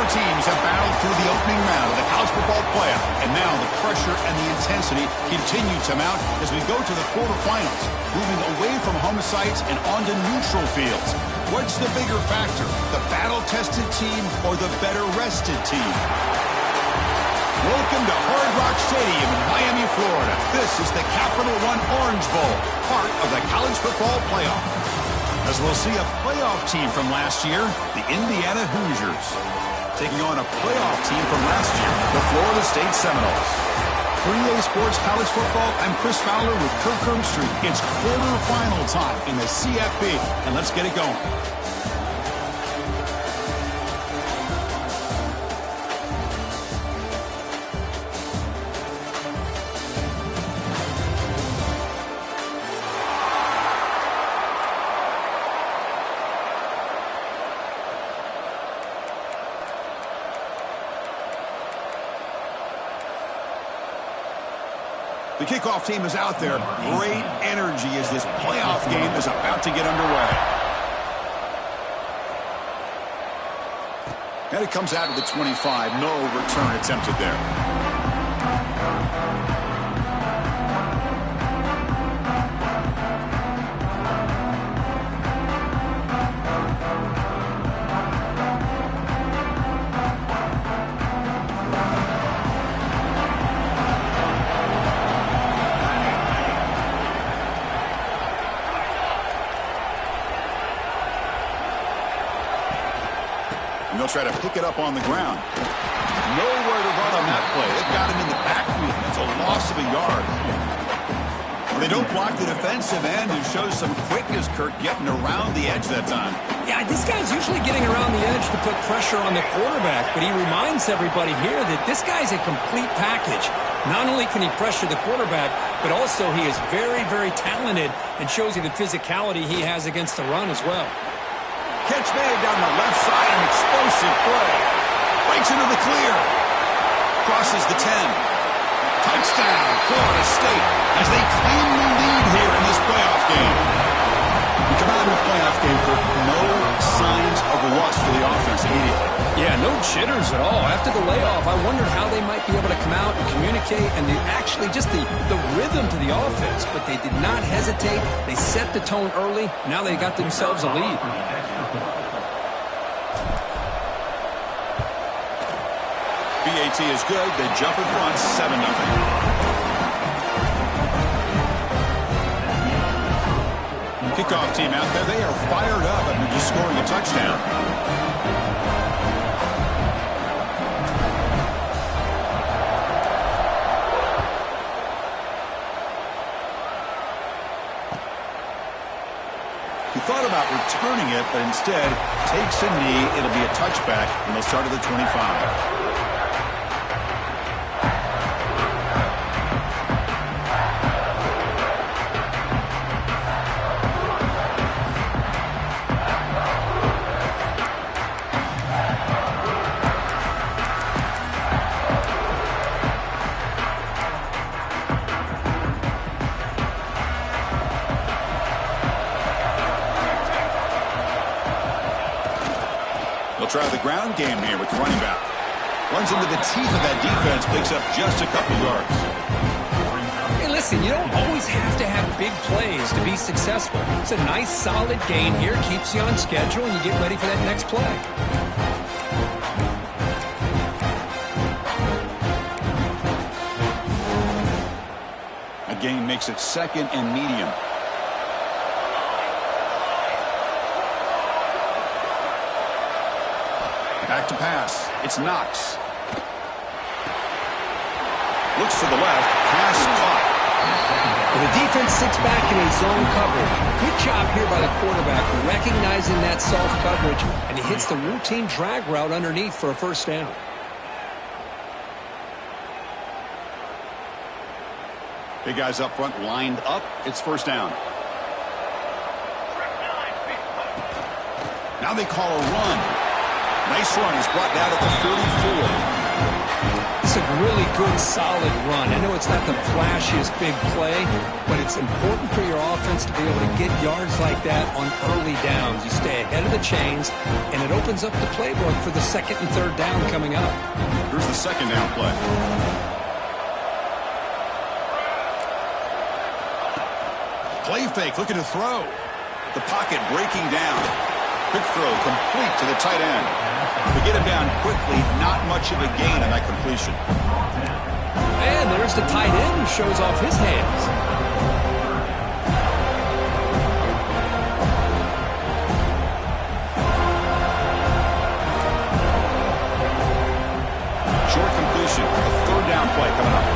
teams have battled through the opening round of the college football playoff, and now the pressure and the intensity continue to mount as we go to the quarterfinals, moving away from home sites and onto neutral fields. What's the bigger factor, the battle-tested team or the better-rested team? Welcome to Hard Rock Stadium in Miami, Florida. This is the Capital One Orange Bowl, part of the college football playoff. As we'll see a playoff team from last year, the Indiana Hoosiers, taking on a playoff team from last year, the Florida State Seminoles. For EA Sports College Football, I'm Chris Fowler with Kirk Herbstreit. It's quarterfinal time in the CFP, and let's get it going. The kickoff team is out there. Great energy as this playoff game is about to get underway. And it comes out of the 25. No return attempted there. They'll try to pick it up on the ground. Nowhere to run on that play. They've got him in the backfield. That's a loss of a yard. They don't block the defensive end and show some quickness, Kirk, getting around the edge that time. Yeah, this guy's usually getting around the edge to put pressure on the quarterback, but he reminds everybody here that this guy's a complete package. Not only can he pressure the quarterback, but also he is very, very talented and shows you the physicality he has against the run as well. Catch made down the left side, an explosive play. Breaks into the clear. Crosses the 10. Touchdown, Florida State, as they claim the lead here in this playoff game. We come out of the playoff game for no signs of rust for the offense immediately. Yeah, no jitters at all. After the layoff, I wondered how they might be able to come out and communicate and actually just the rhythm to the offense, but they did not hesitate. They set the tone early. Now they got themselves a lead. BAT is good. They jump in front, 7-0. Kickoff team out there. They are fired up after just scoring a touchdown. He thought about returning it, but instead takes a knee. It'll be a touchback, and they'll start at the 25. Try the ground game here with the running back. Runs into the teeth of that defense, picks up just a couple yards. Hey, listen, you don't always have to have big plays to be successful. It's a nice, solid gain here, keeps you on schedule, and you get ready for that next play. A gain makes it 2nd and medium. Back to pass. It's Knox. Looks to the left. Pass caught. Well, the defense sits back in a zone coverage. Good job here by the quarterback recognizing that soft coverage, and he hits the routine drag route underneath for a first down. Big guys up front lined up. It's first down. Now they call a run. Nice run. He's brought down at the 44. It's a really good, solid run. I know it's not the flashiest big play, but it's important for your offense to be able to get yards like that on early downs. You stay ahead of the chains, and it opens up the playbook for the second and third down coming up. Here's the second down play. Play fake, looking to throw. The pocket breaking down. Quick throw, complete to the tight end. We get him down quickly, not much of a gain on that completion. And there's the tight end who shows off his hands. Short completion, a third down play coming up.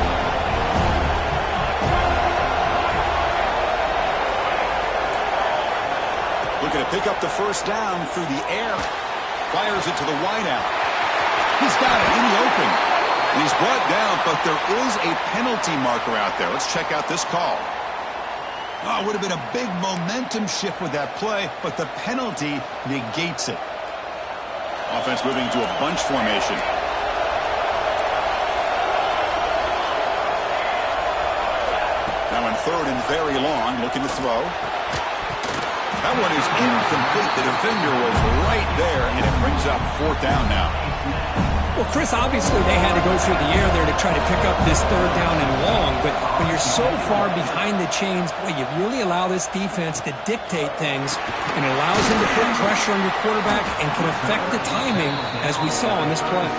Looking to pick up the first down through the air. Fires it to the wideout. He's got it in the open. And he's brought down, but there is a penalty marker out there. Let's check out this call. Oh, it would have been a big momentum shift with that play, but the penalty negates it. Offense moving to a bunch formation. Now in third and very long, looking to throw. That one is incomplete. The defender was right there, and it brings up fourth down now. Well, Chris, obviously they had to go through the air there to try to pick up this third down and long, but when you're so far behind the chains, boy, you really allow this defense to dictate things, and it allows them to put pressure on your quarterback and can affect the timing, as we saw on this play.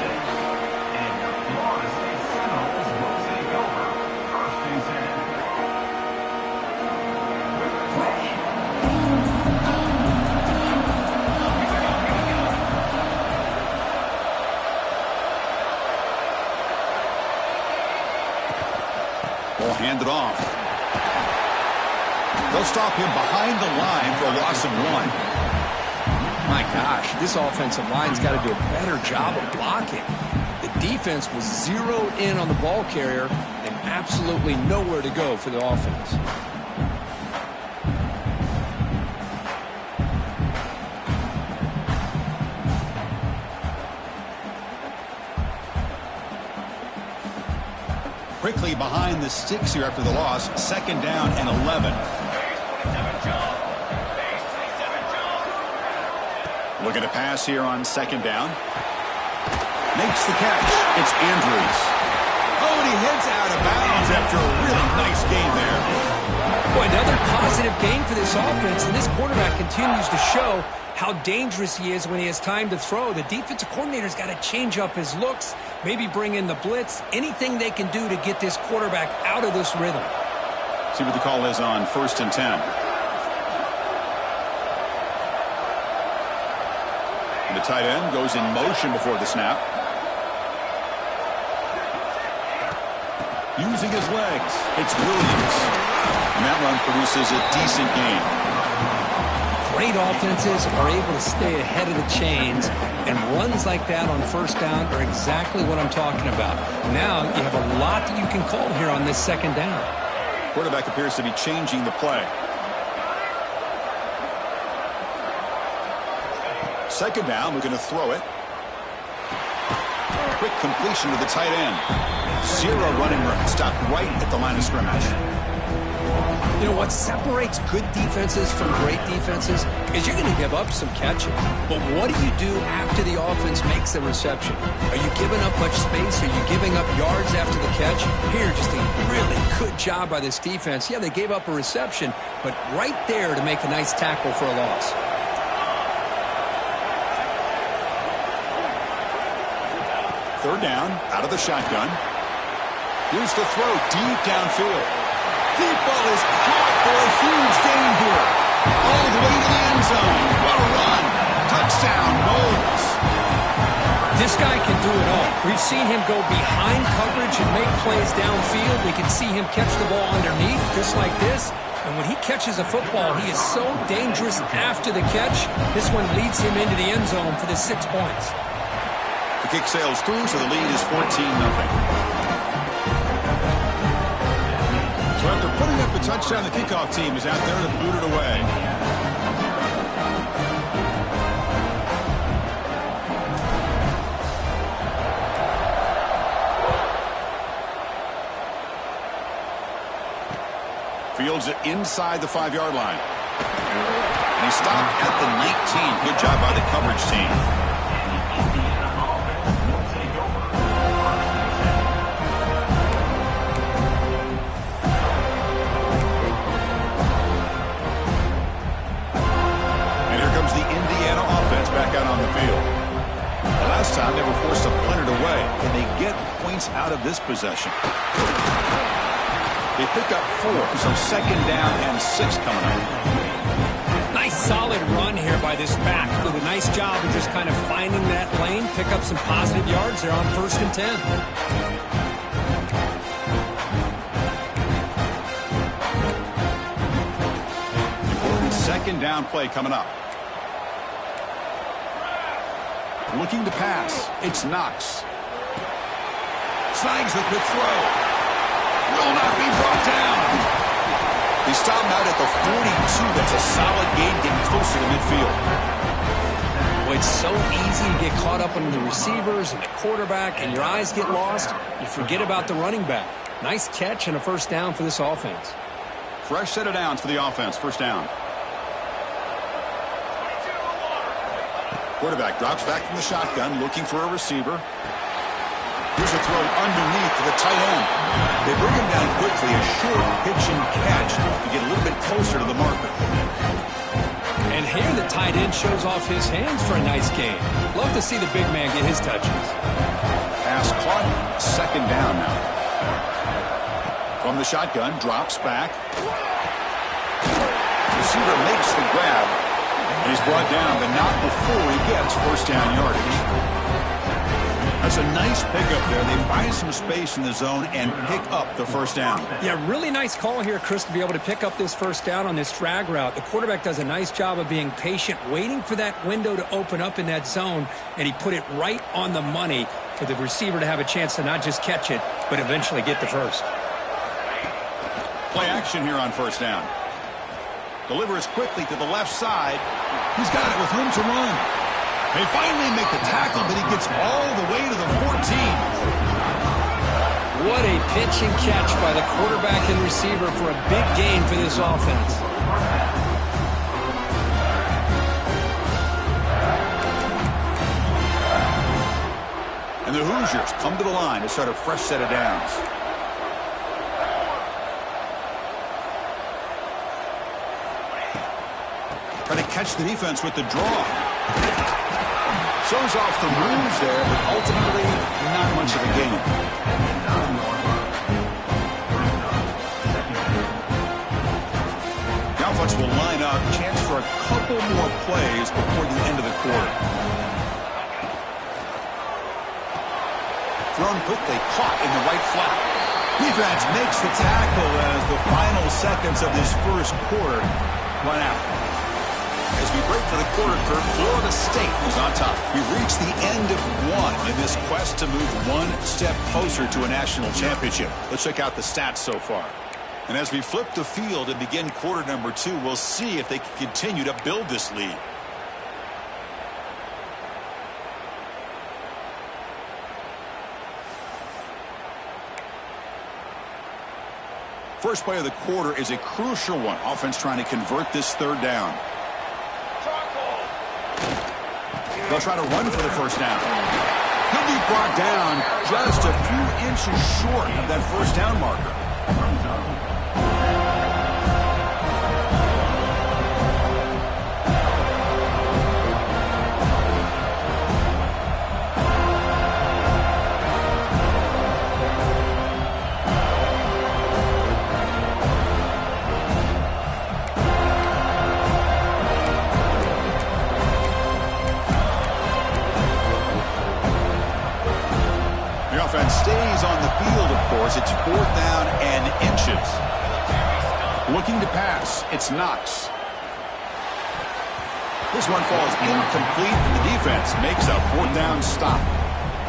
Hand it off. They'll stop him behind the line for a loss of 1. My gosh, this offensive line's got to do a better job of blocking. The defense was zeroed in on the ball carrier and absolutely nowhere to go for the offense. Quickly behind the sticks here after the loss. Second down and 11. Looking to pass here on second down. Makes the catch. It's Andrews. Oh, and he heads out of bounds after a really nice game there. Boy, another positive game for this offense, and this quarterback continues to show how dangerous he is when he has time to throw. The defensive coordinator's got to change up his looks, maybe bring in the blitz, anything they can do to get this quarterback out of this rhythm. See what the call is on 1st and 10. And the tight end goes in motion before the snap. Using his legs, it's Williams. And that run produces a decent gain. Great offenses are able to stay ahead of the chains, and runs like that on first down are exactly what I'm talking about. Now you have a lot that you can call here on this second down. Quarterback appears to be changing the play. Second down, we're going to throw it. Quick completion to the tight end. Zero running room. Stopped right at the line of scrimmage. You know what separates good defenses from great defenses is you're going to give up some catches. But what do you do after the offense makes the reception? Are you giving up much space? Are you giving up yards after the catch? Here, just a really good job by this defense. Yeah, they gave up a reception, but right there to make a nice tackle for a loss. Third down, out of the shotgun. Here's the throw deep downfield. Deep ball is caught for a huge gain here. All the way to the end zone. What a run. Touchdown, Knowles. This guy can do it all. We've seen him go behind coverage and make plays downfield. We can see him catch the ball underneath, just like this. And when he catches a football, he is so dangerous after the catch. This one leads him into the end zone for the 6 points. The kick sails through, so the lead is 14-0. So after putting up the touchdown, the kickoff team is out there to boot it away. Fields it inside the 5-yard line. And he stopped at the 19. Good job by the coverage team. And here comes the Indiana offense back out on the field. The last time they were forced to punt it away. Can they get points out of this possession? They pick up 4, so second down and 6 coming up. Nice solid run here by this back. Did a nice job of just kind of finding that lane, pick up some positive yards there on 1st and 10. Important second down play coming up. Looking to pass. It's Knox. Snags the quick throw. Will not be brought down. He stopped out at the 42. That's a solid gain, getting closer to midfield. Well, it's so easy to get caught up on the receivers and the quarterback, and your eyes get lost. You forget about the running back. Nice catch and a 1st down for this offense. Fresh set of downs for the offense. 1st down. Quarterback drops back from the shotgun, looking for a receiver. Here's a throw underneath to the tight end. They bring him down quickly, a short pitch and catch to get a little bit closer to the marker. And here the tight end shows off his hands for a nice gain. Love to see the big man get his touches. Pass caught. Second down now. From the shotgun, drops back. Receiver makes the grab. And he's brought down, but not before he gets 1st down yardage. That's a nice pickup there. They find some space in the zone and pick up the 1st down. Yeah, really nice call here, Chris, to be able to pick up this 1st down on this drag route. The quarterback does a nice job of being patient, waiting for that window to open up in that zone, and he put it right on the money for the receiver to have a chance to not just catch it, but eventually get the 1st. Play action here on 1st down. Delivers quickly to the left side. He's got it with room to run. They finally make the tackle, but he gets all the way to the 14. What a pitch and catch by the quarterback and receiver for a big gain for this offense. And the Hoosiers come to the line to start a fresh set of downs. Trying to catch the defense with the draw. Shows off the moves there, but ultimately not much of a gain. The offense will line up. Chance for a couple more plays before the end of the quarter. Thrown quickly, caught in the right flat. Defense makes the tackle as the final seconds of this 1st quarter run out. As we break for the quarter, Florida State is on top. We've reached the end of 1 in this quest to move 1 step closer to a national championship. Let's check out the stats so far. And as we flip the field and begin quarter number 2, we'll see if they can continue to build this lead. First play of the quarter is a crucial one. Offense trying to convert this 3rd down. They'll try to run for the 1st down. He'll be brought down just a few inches short of that 1st down marker. Stays on the field, of course. It's 4th down and inches. Looking to pass. It's Knox. This one falls incomplete, and the defense makes a 4th down stop.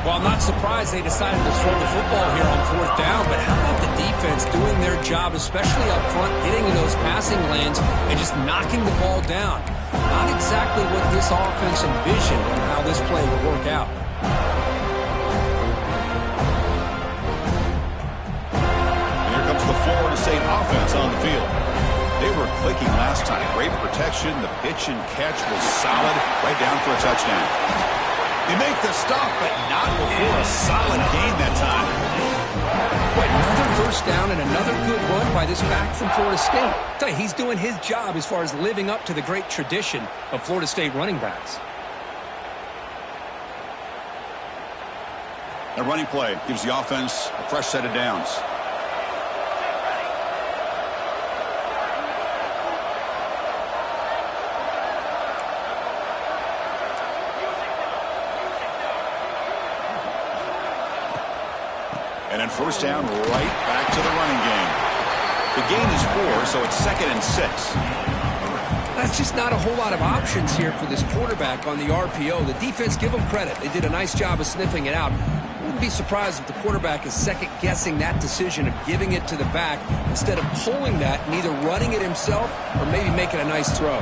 Well, I'm not surprised they decided to throw the football here on 4th down, but how about the defense doing their job, especially up front, getting in those passing lanes and just knocking the ball down? Not exactly what this offense envisioned and how this play would work out. The Florida State offense on the field. They were clicking last time. Great protection. The pitch and catch was solid. Right down for a touchdown. They make the stop, but not before a solid gain that time. What, another first down and another good run by this back from Florida State. I tell you, he's doing his job as far as living up to the great tradition of Florida State running backs. A running play gives the offense a fresh set of downs. And then first down, right back to the running game. The gain is 4, so it's 2nd and 6. That's just not a whole lot of options here for this quarterback on the RPO. The defense, give them credit. They did a nice job of sniffing it out. Wouldn't be surprised if the quarterback is second-guessing that decision of giving it to the back instead of pulling that and either running it himself or maybe making a nice throw.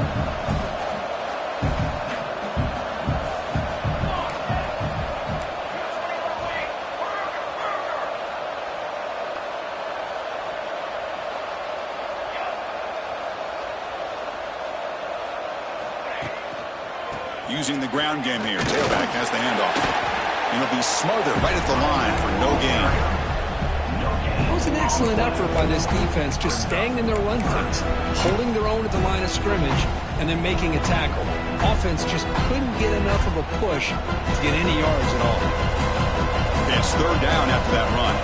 Using the ground game here. Tailback has the handoff. And he'll be smothered right at the line for no gain. It was an excellent effort by this defense, just staying in their run fence, holding their own at the line of scrimmage, and then making a tackle. Offense just couldn't get enough of a push to get any yards at all. Yes, 3rd down after that run.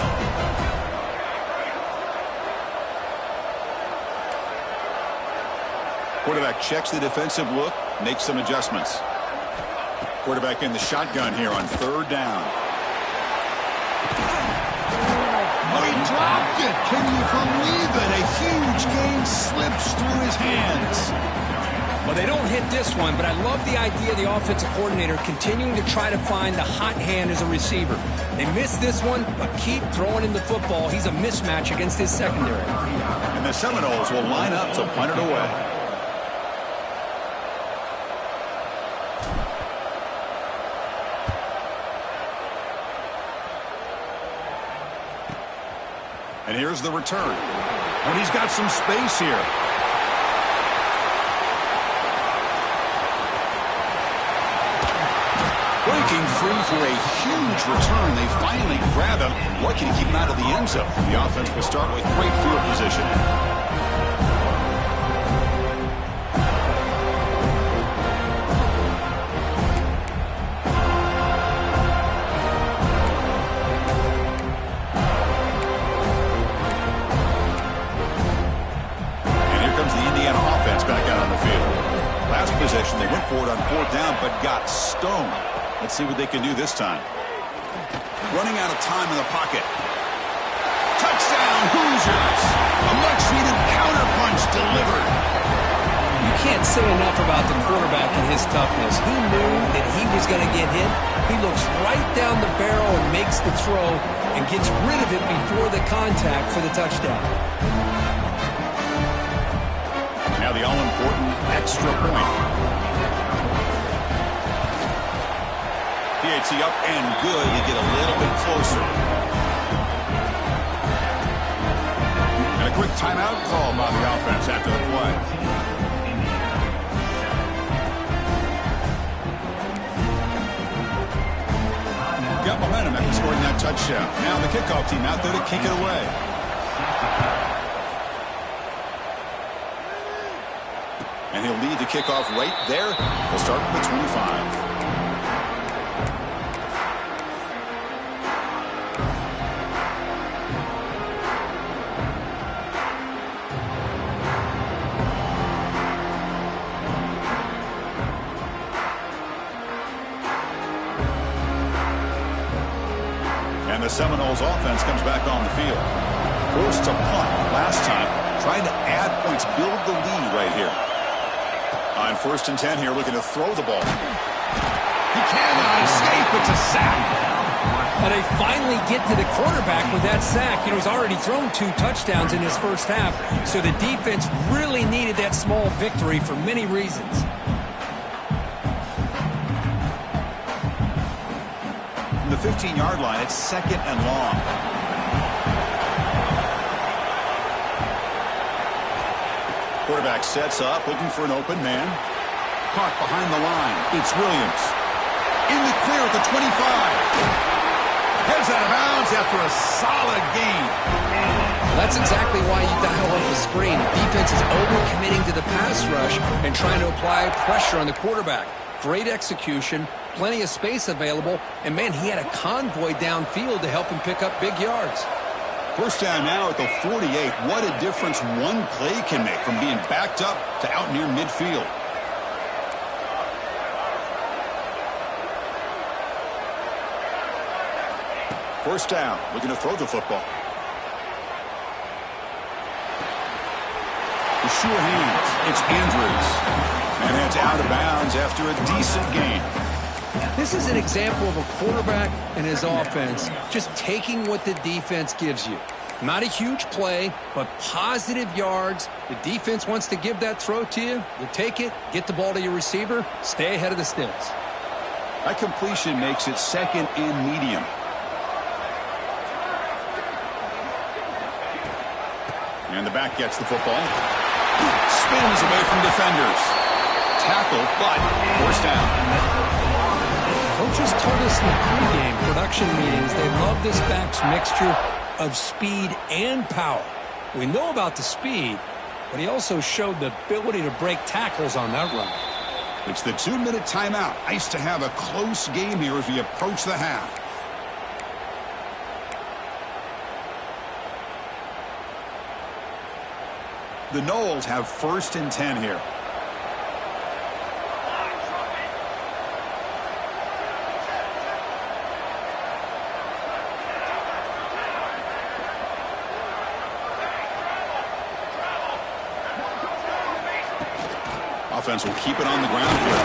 Quarterback checks the defensive look, makes some adjustments. Quarterback in the shotgun here on 3rd down. Oh, he dropped it. Can you believe it? A huge gain slips through his hands. Well, they don't hit this one, but I love the idea of the offensive coordinator continuing to try to find the hot hand as a receiver. They missed this one, but keep throwing in the football. He's a mismatch against his secondary. And the Seminoles will line up to punt it away. And here's the return. And he's got some space here. Breaking free for a huge return. They finally grab him. What can keep him out of the end zone? The offense will start with great field position. Possession. They went for it on 4th down, but got stoned. Let's see what they can do this time. Running out of time in the pocket. Touchdown, Hoosiers! A much-needed counterpunch delivered. You can't say enough about the quarterback and his toughness. He knew that he was going to get hit. He looks right down the barrel and makes the throw and gets rid of it before the contact for the touchdown. Now the all-important extra point. PAT up and good. You get a little bit closer. And a quick timeout call by the offense after the play. Got momentum after scoring that touchdown. Now the kickoff team out there to kick it away. And he'll lead the kickoff right there. He'll start with the 25. And the Seminoles offense comes back on the field. Forced to punt last time. Trying to add points, build the lead right here. On 1st and 10 here, looking to throw the ball. He cannot escape. It's a sack. And they finally get to the quarterback with that sack. You know, he's already thrown 2 touchdowns in his first half, so the defense really needed that small victory for many reasons. From the 15-yard line, it's 2nd and long. quarterback sets up, looking for an open man. Caught behind the line. It's Williams. In the clear at the 25. Heads out of bounds after a solid gain. That's exactly why you dial up the screen. Defense is over-committing to the pass rush and trying to apply pressure on the quarterback. Great execution, plenty of space available, and, man, he had a convoy downfield to help him pick up big yards. First down now at the 48. What a difference one play can make from being backed up to out near midfield. First down, looking to throw the football. With sure hands, it's Andrews. And it's out of bounds after a decent gain. This is an example of a quarterback and his offense just taking what the defense gives you. Not a huge play, but positive yards. The defense wants to give that throw to you. You take it, get the ball to your receiver, stay ahead of the sticks. That completion makes it second and medium. And the back gets the football. Spins away from defenders. Tackle, but forced down. Coaches told us in the pregame production meetings they love this back's mixture of speed and power. We know about the speed, but he also showed the ability to break tackles on that run. It's the 2-minute timeout. Nice to have a close game here as we approach the half. The Noles have 1st and 10 here. Offense will keep it on the ground here.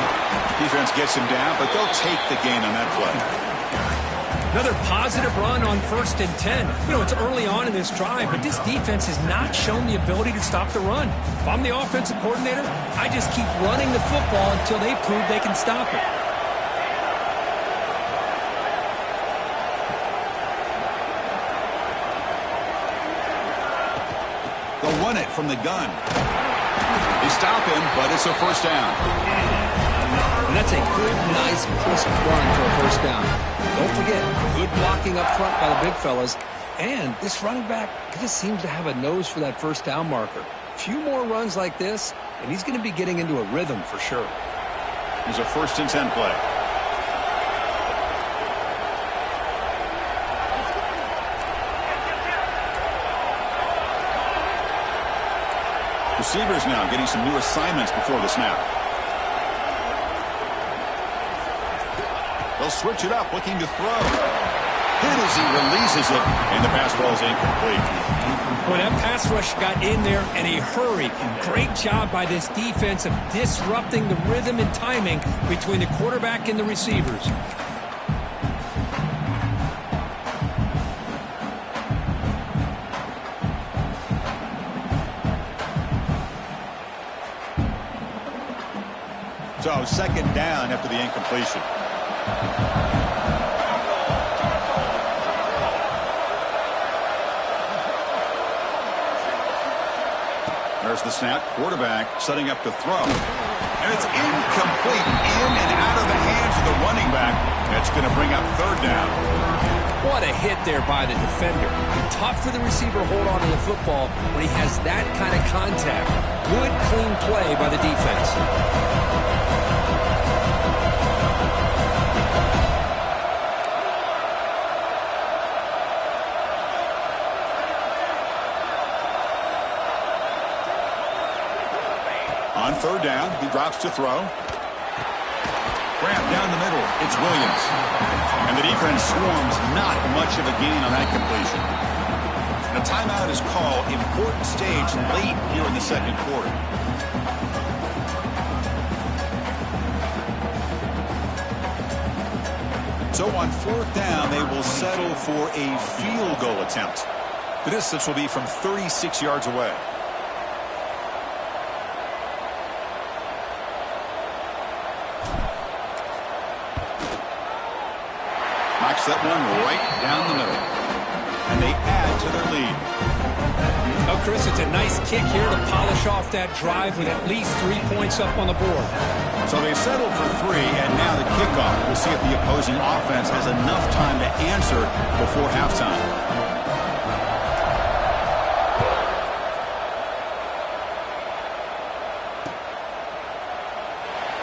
Defense gets him down, but they'll take the gain on that play. Another positive run on 1st and 10. You know, it's early on in this drive, but this defense has not shown the ability to stop the run. If I'm the offensive coordinator, I just keep running the football until they prove they can stop it. They'll run it from the gun. They stop him, but it's a first down. And that's a good, nice, crisp run for a first down. Don't forget, good blocking up front by the big fellas. And this running back just seems to have a nose for that first down marker. A few more runs like this, and he's going to be getting into a rhythm for sure. Here's a 1st and 10 play. Receivers now getting some new assignments before the snap. They'll switch it up, looking to throw. Hit as he releases it, and the pass ball is incomplete. Well, that pass rush got in there in a hurry. Great job by this defense of disrupting the rhythm and timing between the quarterback and the receivers. So 2nd down after the incompletion. There's the snap. Quarterback setting up to throw. And it's incomplete. In and out of the hands of the running back. That's going to bring up 3rd down. What a hit there by the defender. Tough for the receiver to hold on to the football when he has that kind of contact. Good, clean play by the defense. On 3rd down, he drops to throw. Grab down the middle. It's Williams. And the defense swarms. Not much of a gain on that completion. And a timeout is called. Important stage late here in the 2nd quarter. So on 4th down, they will settle for a field goal attempt. The distance will be from 36 yards away. Knocks that one right down the middle. And they add to their lead. Oh, Chris, it's a nice kick here to polish off that drive with at least 3 points up on the board. So they settle for 3, and now the kickoff. We'll see if the opposing offense has enough time to answer before halftime.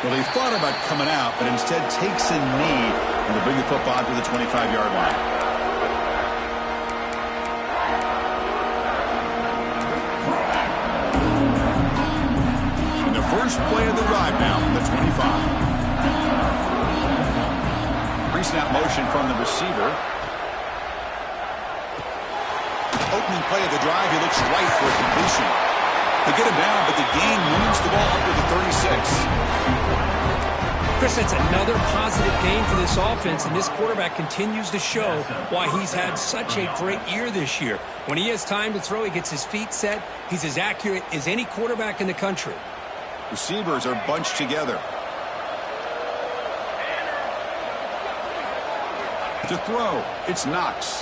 Well, he thought about coming out, but instead takes a knee and to bring the football to the 25-yard line. First play of the drive now from the 25. Pre-snap motion from the receiver. Opening play of the drive, he looks right for a completion. They get him down, but the gain moves the ball up to the 36. Chris, that's another positive game for this offense, and this quarterback continues to show why he's had such a great year this year. When he has time to throw, he gets his feet set. He's as accurate as any quarterback in the country. Receivers are bunched together. To throw, it's Knox.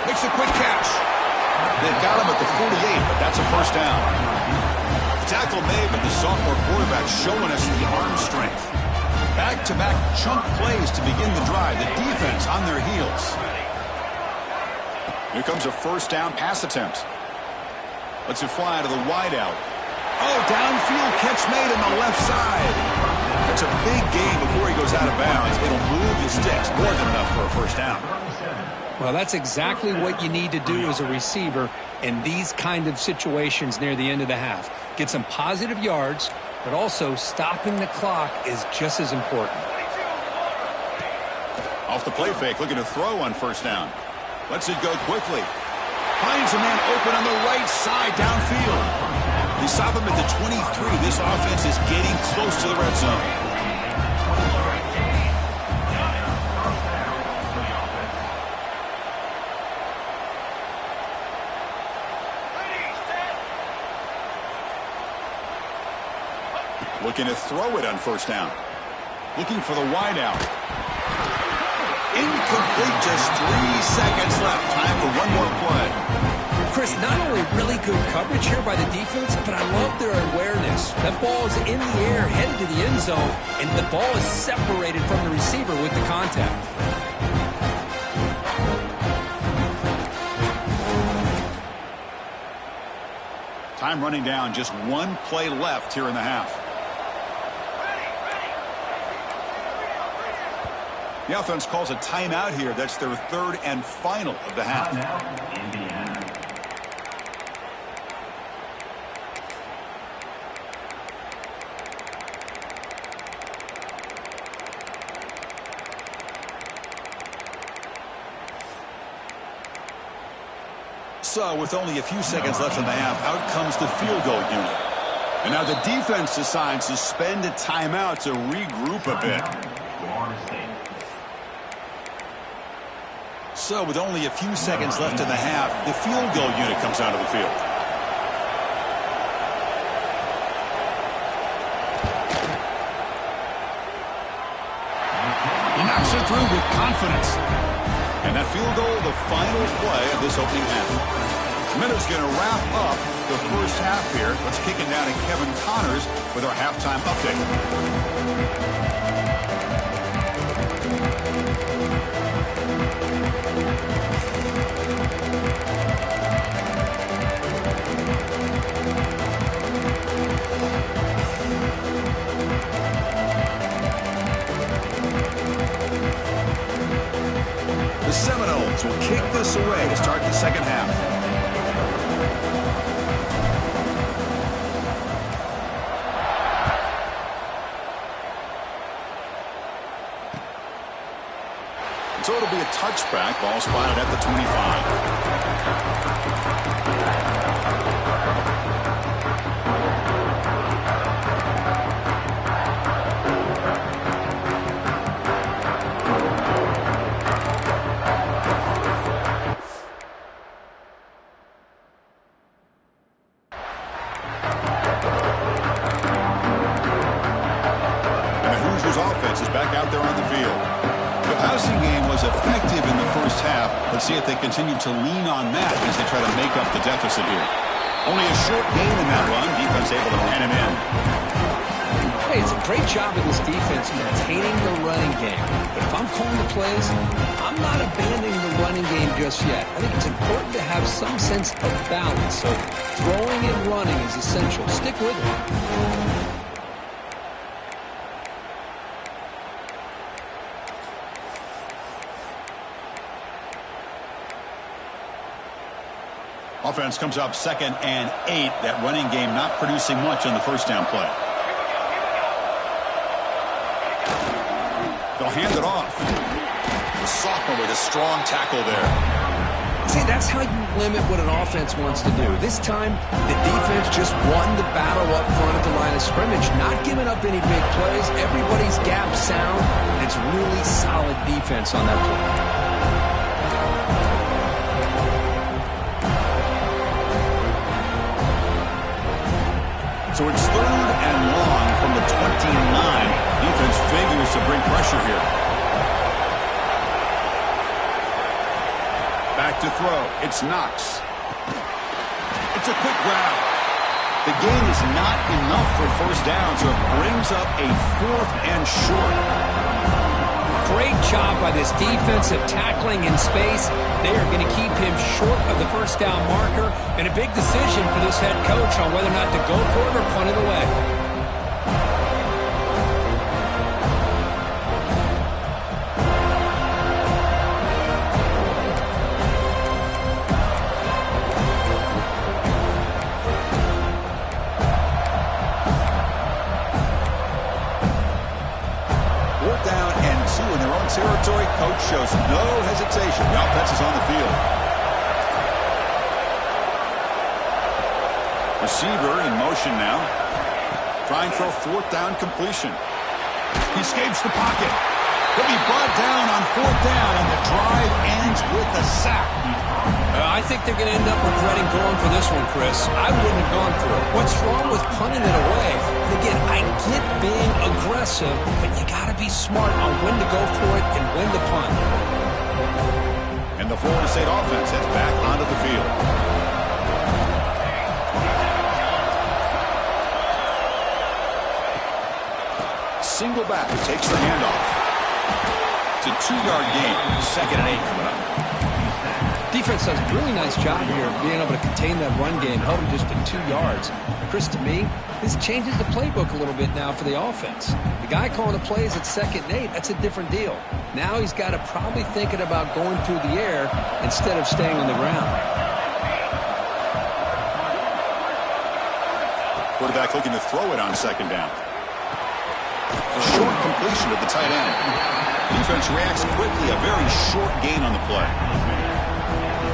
Makes a quick catch. They've got him at the 48, but that's a first down. The tackle made, but the sophomore quarterback showing us the arm strength. Back-to-back chunk plays to begin the drive. The defense on their heels. Here comes a first down pass attempt. Lets it fly to the wideout. Oh, downfield catch made on the left side. That's a big gain before he goes out of bounds. It'll move the sticks more than enough for a first down. Well, that's exactly what you need to do as a receiver in these kind of situations near the end of the half. Get some positive yards, but also stopping the clock is just as important. Off the play fake, looking to throw on first down. Lets it go quickly. Finds a man open on the right side downfield. They stop him at the 23. This offense is getting close to the red zone. Looking to throw it on first down. Looking for the wideout. Incomplete, just 3 seconds left. Time for one more play. Chris, not only really good coverage here by the defense, but I love their awareness. That ball is in the air, headed to the end zone, and the ball is separated from the receiver with the contact. Time running down, just one play left here in the half. The offense calls a timeout here. That's their third and final of the half. So, with only a few seconds left in the half, out comes the field goal unit. And now the defense decides to spend a timeout to regroup a bit. So, with only a few seconds left in the half, the field goal unit comes out of the field. He knocks it through with confidence. And that field goal, the final play of this opening half. Minutes going to wrap up the first half here. Let's kick it down to Kevin Connors with our halftime update. The Seminoles will kick this away to start the second half. So it'll be a touchback. Ball spotted at the 25. And the Hoosiers offense is back out there on the field. The passing game was effective in the first half. Let's see if they continue to lean on that as they try to make up the deficit here. Only a short gain in that run. Defense able to ran him in. Hey, it's a great job of this defense containing the running game. But if I'm calling the plays, I'm not abandoning the running game just yet. I think it's important to have some sense of balance. So throwing and running is essential. Stick with it. Offense comes up 2nd and 8. That running game not producing much on the first down play. They'll hand it off. The sophomore with a strong tackle there. See, that's how you limit what an offense wants to do. This time, the defense just won the battle up front at the line of scrimmage, not giving up any big plays. Everybody's gap sound, and it's really solid defense on that play. So it's 3rd and long from the 29. Defense figures to bring pressure here. Back to throw. It's Knox. It's a quick grab. The gain is not enough for first down, so it brings up a 4th and short. Great job by this defensive tackling in space. They are going to keep him short of the first down marker, and a big decision for this head coach on whether or not to go for it or punt it away. Territory, coach shows no hesitation. The offense is on the field. Receiver in motion now. Trying for a 4th down completion. He escapes the pocket. He'll be brought down on 4th down, and the drive ends with a sack. I think they're going to end up regretting going for this one, Chris. I wouldn't have gone for it. What's wrong with punting it away? And again, I get being aggressive, but you got to be smart on when to go for it and when to punt. And the Florida State offense heads back onto the field. Single back takes the handoff. It's a 2-yard gain. 2nd and 8 coming up. Defense does a really nice job here of being able to contain that run game, held him just to 2 yards. Chris, to me, this changes the playbook a little bit now for the offense. The guy calling the plays at 2nd and 8, that's a different deal. Now he's got to probably thinking about going through the air instead of staying on the ground. Quarterback looking to throw it on 2nd down. A short completion of the tight end. Defense reacts quickly, a very short gain on the play.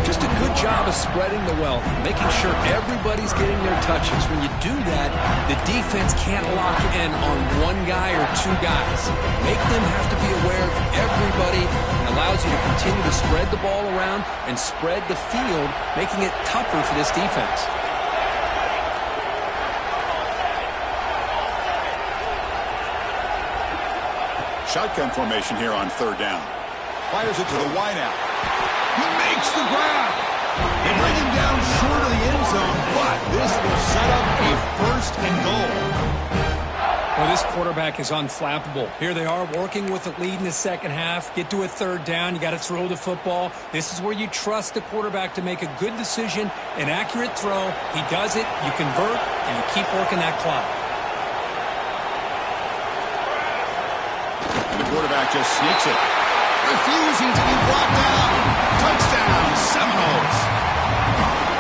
Just a good job of spreading the wealth, making sure everybody's getting their touches. When you do that, the defense can't lock in on one guy or 2 guys. Make them have to be aware of everybody, and allows you to continue to spread the ball around and spread the field, making it tougher for this defense. Shotgun formation here on 3rd down. Fires it to the wideout. He makes the grab. They bring him down short of the end zone, but this will set up a 1st and goal. Well, this quarterback is unflappable. Here they are working with a lead in the second half. Get to a 3rd down. You got to throw the football. This is where you trust the quarterback to make a good decision, an accurate throw. He does it, you convert, and you keep working that clock. And the quarterback just sneaks it. Refusing to be brought down. Touchdown, Seminoles.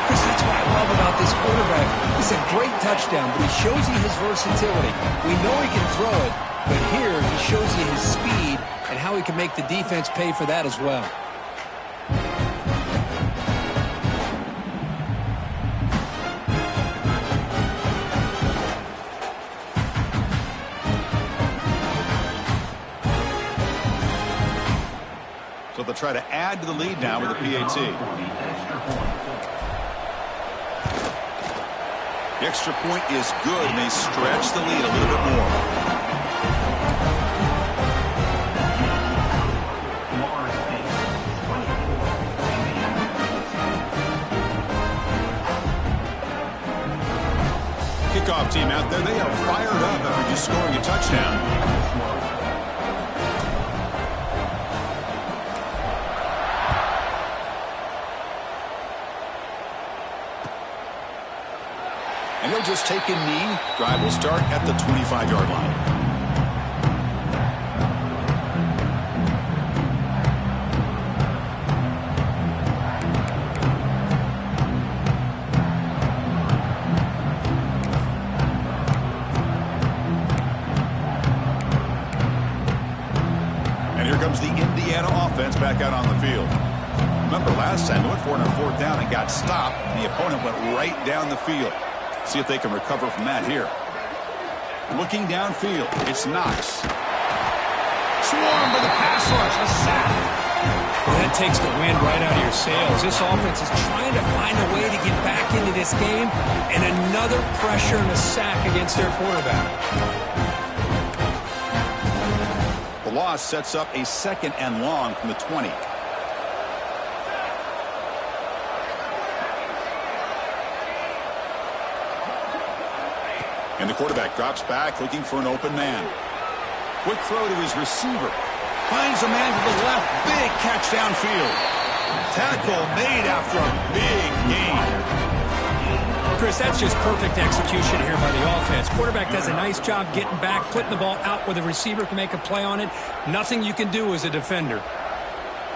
Chris, that's what I love about this quarterback. It's a great touchdown, but he shows you his versatility. We know he can throw it, but here he shows you his speed and how he can make the defense pay for that as well. So they'll try to add to the lead now with a PAT. The extra point is good, and they stretch the lead a little bit more. to scoring a touchdown. And he'll just take a knee. Drive will start at the 25-yard line. The Indiana offense back out on the field. Remember last time they went for it on fourth down and got stopped. The opponent went right down the field. See if they can recover from that here. Looking downfield, it's Knox. Swarmed by the pass rush, a sack. Well, that takes the wind right out of your sails. This offense is trying to find a way to get back into this game, and another pressure and a sack against their quarterback. Loss sets up a 2nd and long from the 20. And the quarterback drops back looking for an open man. Quick throw to his receiver. Finds a man to the left. Big catch downfield. Tackle made after a big gain. Chris, that's just perfect execution here by the offense. Quarterback does a nice job getting back, putting the ball out where the receiver can make a play on it. Nothing you can do as a defender.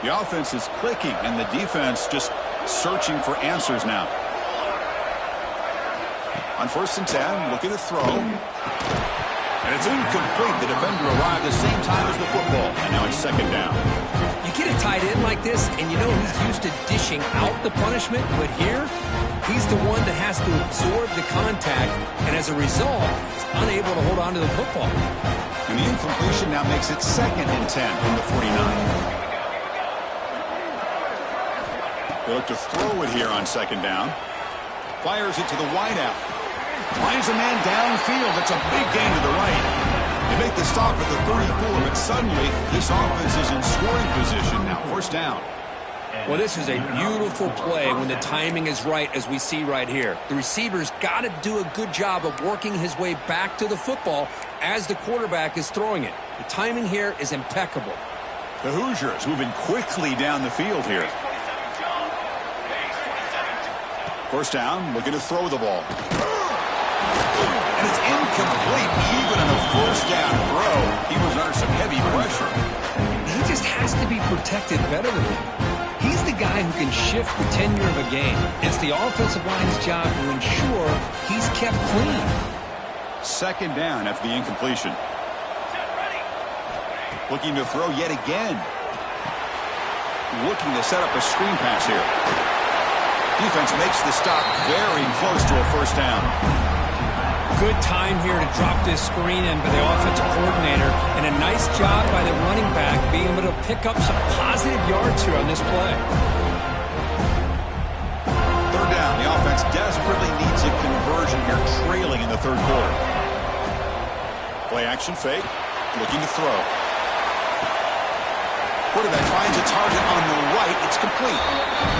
The offense is clicking, and the defense just searching for answers now. On 1st and 10, looking to throw. And it's incomplete. The defender arrived the same time as the football, and now it's 2nd down. You get a tight end like this, and you know he's used to dishing out the punishment, but here, he's the one that has to absorb the contact, and as a result, he's unable to hold on to the football. And the incompletion now makes it 2nd and 10 from the 49. They look to throw it here on 2nd down. Fires it to the wideout. Finds a man downfield. That's a big gain to the right. They make the stop at the 34, but suddenly this offense is in scoring position now. 1st down. Well, this is a beautiful play when the timing is right, as we see right here. The receiver's got to do a good job of working his way back to the football as the quarterback is throwing it. The timing here is impeccable. The Hoosiers moving quickly down the field here. 1st down, looking to throw the ball. And it's incomplete. Even on a 1st down throw, he was under some heavy pressure. He just has to be protected better than that. He's the guy who can shift the tenure of a game. It's the offensive line's job to ensure he's kept clean. 2nd down after the incompletion. Looking to throw yet again. Looking to set up a screen pass here. Defense makes the stop very close to a 1st down. Good time here to drop this screen in by the offensive coordinator, and a nice job by the running back being able to pick up some positive yards here on this play. 3rd down. The offense desperately needs a conversion here, trailing in the 3rd quarter. Play action fake. Looking to throw. Quarterback finds a target on the right. It's complete.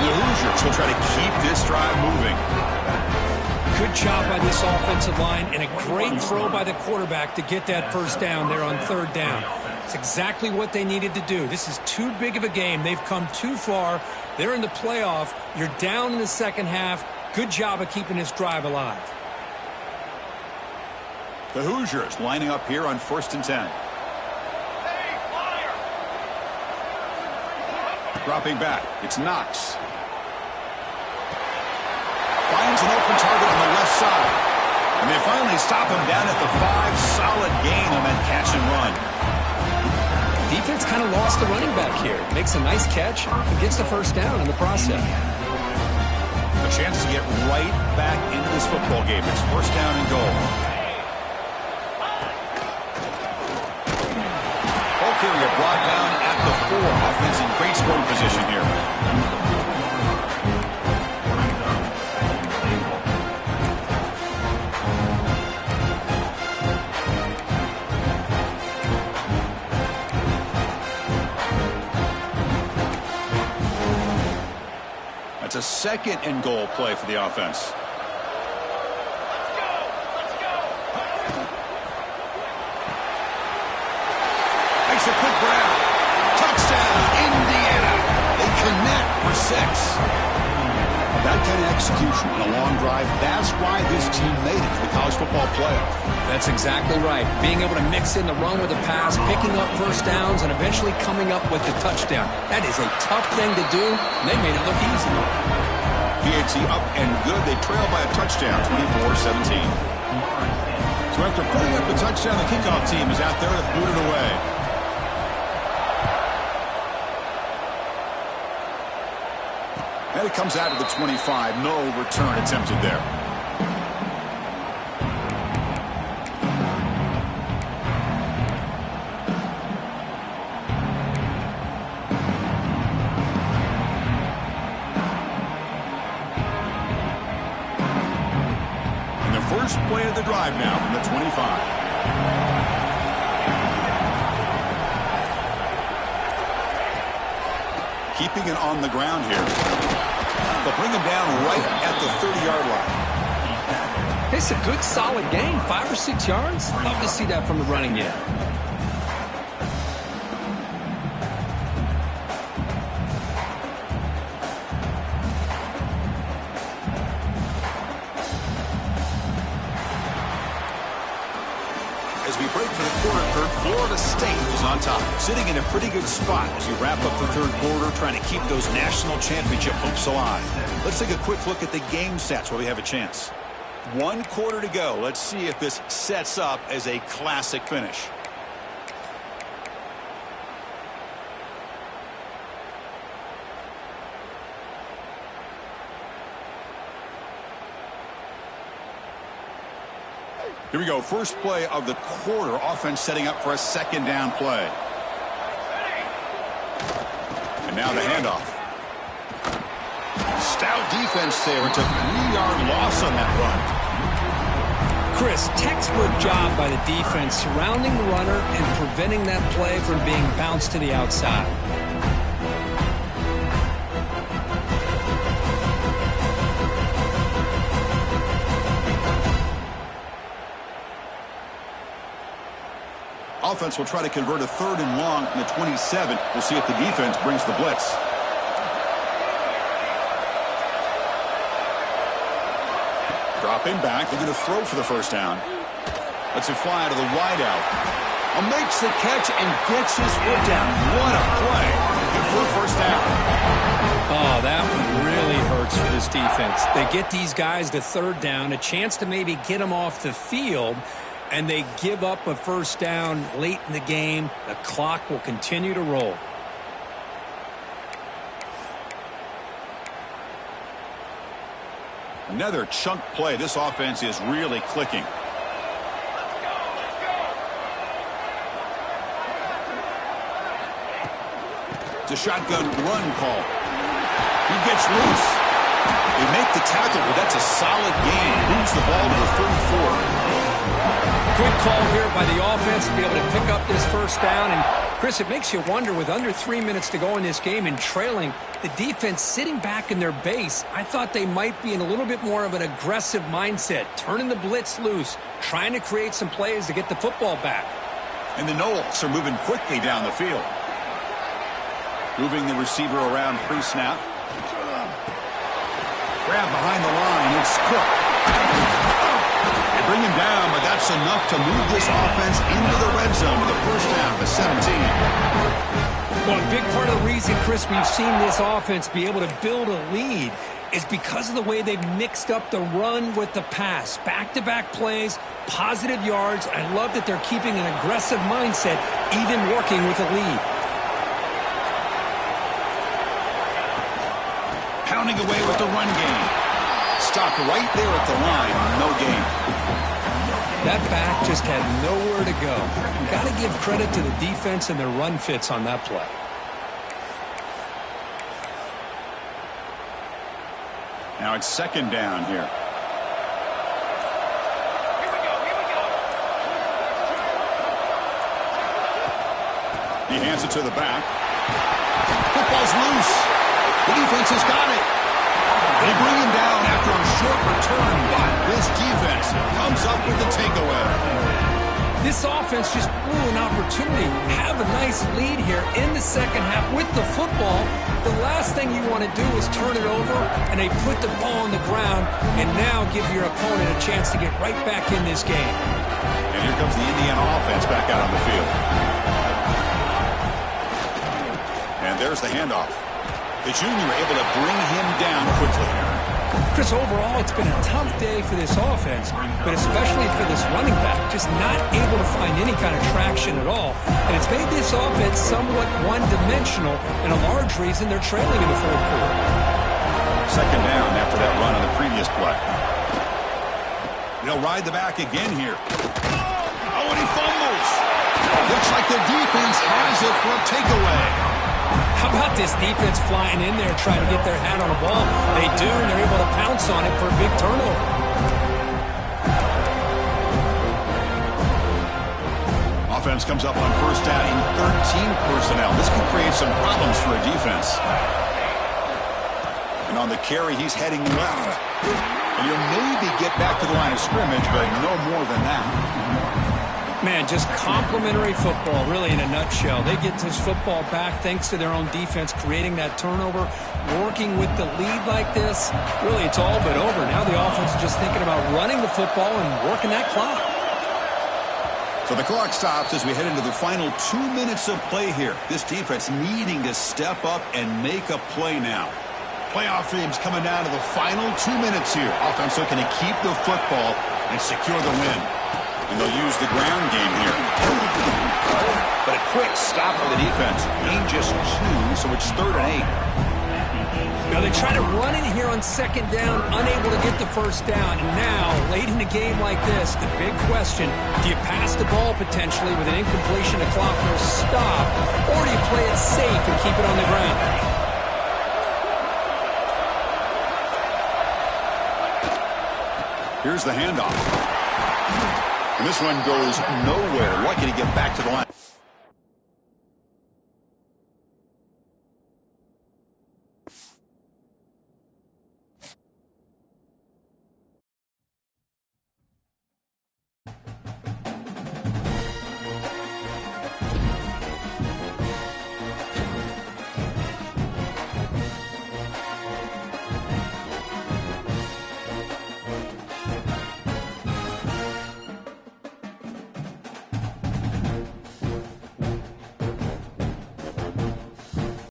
The Hoosiers will try to keep this drive moving. Good job by this offensive line, and a great throw by the quarterback to get that 1st down there on 3rd down. It's exactly what they needed to do. This is too big of a game. They've come too far. They're in the playoff. You're down in the 2nd half. Good job of keeping this drive alive. The Hoosiers lining up here on 1st and 10. Dropping back. It's Knox. Finds an open target on the left side. And they finally stop him down at the 5. Solid gain on that catch and run. Defense kind of lost the running back here. Makes a nice catch and gets the 1st down in the process. A chance to get right back into this football game. It's 1st down and goal. Ball carrier brought down at the 4. Offense in great scoring position here. It's a 2nd and goal play for the offense. That kind of execution on a long drive, that's why this team made it to the college football playoff. That's exactly right. Being able to mix in the run with the pass, picking up first downs, and eventually coming up with the touchdown. That is a tough thing to do, and they made it look easy. PAT up and good. They trail by a touchdown, 24-17. So after putting up the touchdown, the kickoff team is out there to boot it away. And it comes out of the 25. No return attempted there. And the first play of the drive now from the 25. Keeping it on the ground here. They'll bring him down right at the 30-yard line. It's a good, solid gain. 5 or 6 yards. Love to see that from the running game. As we break for the quarter, Kurt, Florida State is on top, sitting in a pretty good spot as we wrap up the third quarter, trying to keep those national championship hopes alive. Let's take a quick look at the game stats while we have a chance. 1 quarter to go. Let's see if this sets up as a classic finish. Here we go. First play of the quarter. Offense setting up for a second down play. And now the handoff. Stout defense there. It's a 3-yard loss on that run. Chris, textbook job by the defense surrounding the runner and preventing that play from being bounced to the outside. Offense will try to convert a 3rd and long from the 27. We'll see if the defense brings the blitz. Dropping back. They're going to throw for the first down. Lets it fly out of the wideout. Makes the catch and gets his foot down. What a play. Good for a first down. Oh, that one really hurts for this defense. They get these guys to 3rd down, a chance to maybe get them off the field, and they give up a first down late in the game. The clock will continue to roll. Another chunk play. This offense is really clicking. It's a shotgun run call. He gets loose. They make the tackle, but that's a solid gain. Moves the ball to the 34. Good call here by the offense to be able to pick up this first down. And, Chris, it makes you wonder, with under 3 minutes to go in this game and trailing, the defense sitting back in their base, I thought they might be in a little bit more of an aggressive mindset, turning the blitz loose, trying to create some plays to get the football back. And the Noles are moving quickly down the field. Moving the receiver around pre-snap. Grab behind the line. It's Cook. They bring him down, but that's enough to move this offense into the red zone with a first down to 17. Well, a big part of the reason, Chris, we've seen this offense be able to build a lead is because of the way they've mixed up the run with the pass. Back-to-back plays, positive yards. I love that they're keeping an aggressive mindset, even working with a lead. Pounding away with the run game. Stopped right there at the line. No gain. That back just had nowhere to go. You've got to give credit to the defense and their run fits on that play. Now it's second down here. He hands it to the back. Football's loose. The defense has got it. They bring him down after a short return, but this defense comes up with the takeaway. This offense just blew an opportunity. Have a nice lead here in the second half with the football. The last thing you want to do is turn it over, and they put the ball on the ground and now give your opponent a chance to get right back in this game. And here comes the Indiana offense back out on the field. And there's the handoff. The junior able to bring him down quickly. Chris, overall, it's been a tough day for this offense, but especially for this running back, just not able to find any kind of traction at all. And it's made this offense somewhat one-dimensional, and a large reason they're trailing in the fourth quarter. Second down after that run on the previous play. They'll ride the back again here. Oh, and he fumbles. Looks like the defense has it for a takeaway. How about this defense flying in there trying to get their hat on a ball? They do, and they're able to pounce on it for a big turnover. Offense comes up on first down in 13 personnel. This could create some problems for a defense. And on the carry, he's heading left. And he'll maybe get back to the line of scrimmage, but no more than that. Man, just complimentary football, really, in a nutshell. They get this football back thanks to their own defense, creating that turnover, working with the lead like this. Really, it's all but over. Now the offense is just thinking about running the football and working that clock. So the clock stops as we head into the final 2 minutes of play here. This defense needing to step up and make a play now. Playoff teams coming down to the final 2 minutes here. Offense looking to keep the football and secure the win. And they'll use the ground game here. But a quick stop for the defense. Gain just 2, so it's 3rd and 8. Now they try to run it here on second down, unable to get the first down. And now, late in a game like this, the big question, do you pass the ball potentially with an incompletion, a clock or a stop, or do you play it safe and keep it on the ground? Here's the handoff. And this one goes nowhere. Lucky to get back to the line.